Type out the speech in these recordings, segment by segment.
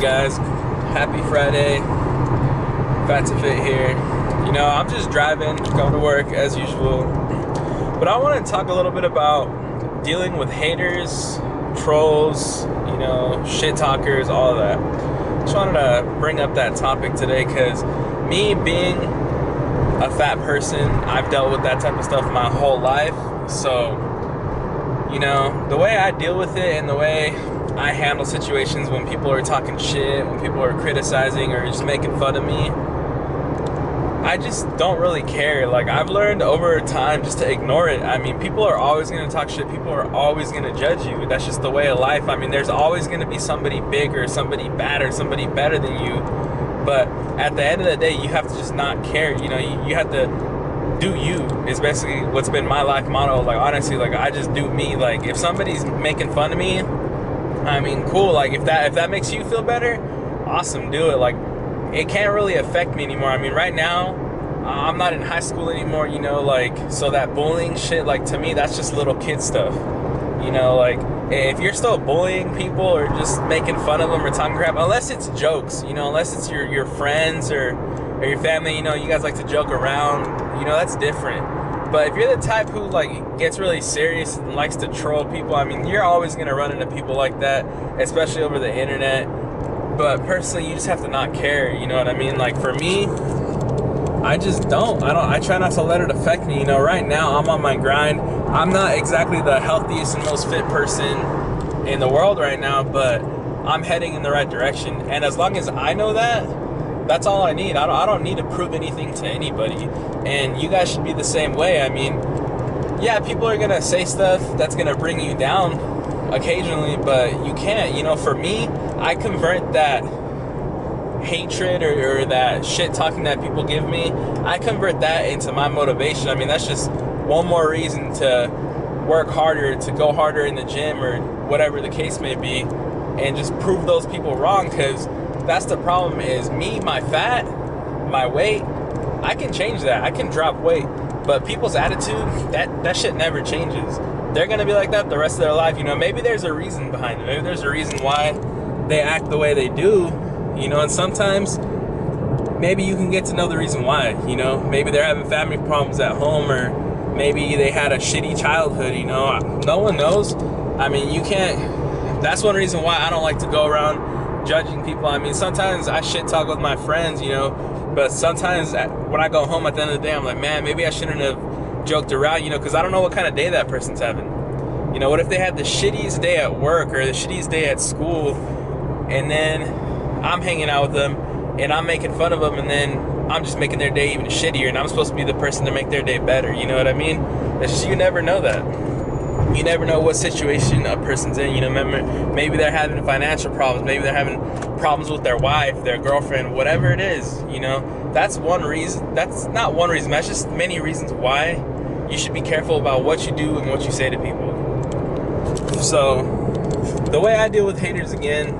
going, guys? Happy Friday. Fat to Fit here. You know, I'm just driving, going to work as usual. But I want to talk a little bit about dealing with haters, trolls, you know, shit talkers, all of that. Just wanted to bring up that topic today because me being a fat person, I've dealt with that type of stuff my whole life. So, you know, the way I deal with it and the way I handle situations when people are talking shit, when people are criticizing or just making fun of me, I just don't really care. Like, I've learned over time just to ignore it. I mean, people are always going to talk shit. People are always going to judge you. That's just the way of life. I mean, there's always going to be somebody bigger, somebody badder, somebody better than you. But at the end of the day, you have to just not care. You know, you have to do you is basically what's been my life motto. Like, honestly, like, I just do me. Like, if somebody's making fun of me, I mean, cool. Like, if that makes you feel better, awesome, do it. Like, it can't really affect me anymore. I mean, right now, I'm not in high school anymore, you know, like, so that bullying shit, like, to me, that's just little kid stuff. You know, like, if you're still bullying people or just making fun of them or talking crap, unless it's jokes, you know, unless it's your friends or your family, you know, you guys like to joke around, you know, that's different. But if you're the type who, like, gets really serious and likes to troll people, I mean, you're always going to run into people like that, especially over the internet. But personally, you just have to not care, you know what I mean? Like, for me, I just don't. I try not to let it affect me. You know, right now, I'm on my grind. I'm not exactly the healthiest and most fit person in the world right now, but I'm heading in the right direction. And as long as I know that, that's all I need. I don't need to prove anything to anybody. And you guys should be the same way. I mean, yeah, people are going to say stuff that's going to bring you down occasionally, but you can't. You know, for me, I convert that hatred or that shit talking that people give me, I convert that into my motivation. I mean, that's just one more reason to work harder, to go harder in the gym or whatever the case may be, and just prove those people wrong. Because that's the problem, is me, my fat, my weight, I can change that. I can drop weight. But people's attitude, that shit never changes. They're going to be like that the rest of their life. You know, maybe there's a reason behind it. Maybe there's a reason why they act the way they do, you know, and sometimes maybe you can get to know the reason why. You know, maybe they're having family problems at home, or maybe they had a shitty childhood, you know. No one knows. I mean, you can't. That's one reason why I don't like to go around judging people. I mean, sometimes I shit talk with my friends, you know, but sometimes when I go home at the end of the day, I'm like, man, maybe I shouldn't have joked around, you know, because I don't know what kind of day that person's having. You know, what if they had the shittiest day at work or the shittiest day at school, and then I'm hanging out with them and I'm making fun of them, and then I'm just making their day even shittier, and I'm supposed to be the person to make their day better. You know what I mean? It's just, you never know that. You never know what situation a person's in. You know, maybe they're having financial problems. Maybe they're having problems with their wife, their girlfriend, whatever it is. You know, that's one reason. That's not one reason. That's just many reasons why you should be careful about what you do and what you say to people. So, the way I deal with haters, again,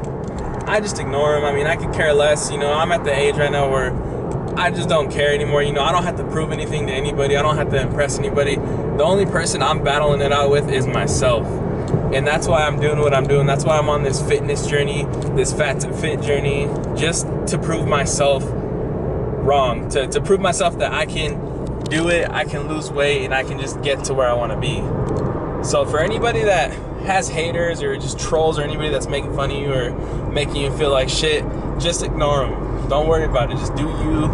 I just ignore them. I mean, I could care less. You know, I'm at the age right now where I just don't care anymore. You know, I don't have to prove anything to anybody. I don't have to impress anybody. The only person I'm battling it out with is myself. And that's why I'm doing what I'm doing. That's why I'm on this fitness journey, this fat to fit journey, just to prove myself wrong, to prove myself that I can do it, I can lose weight, and I can just get to where I want to be. So for anybody that has haters or just trolls, or anybody that's making fun of you or making you feel like shit, just ignore them. Don't worry about it. Just do you.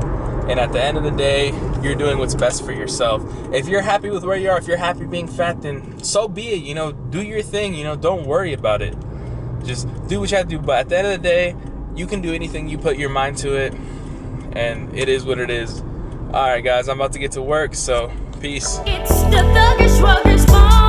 And at the end of the day, you're doing what's best for yourself. If you're happy with where you are, if you're happy being fat, then so be it. You know, do your thing. You know, don't worry about it. Just do what you have to do. But at the end of the day, you can do anything you put your mind to it. And it is what it is. All right, guys, I'm about to get to work, so peace. It's the Thuggish Ruggers Ball.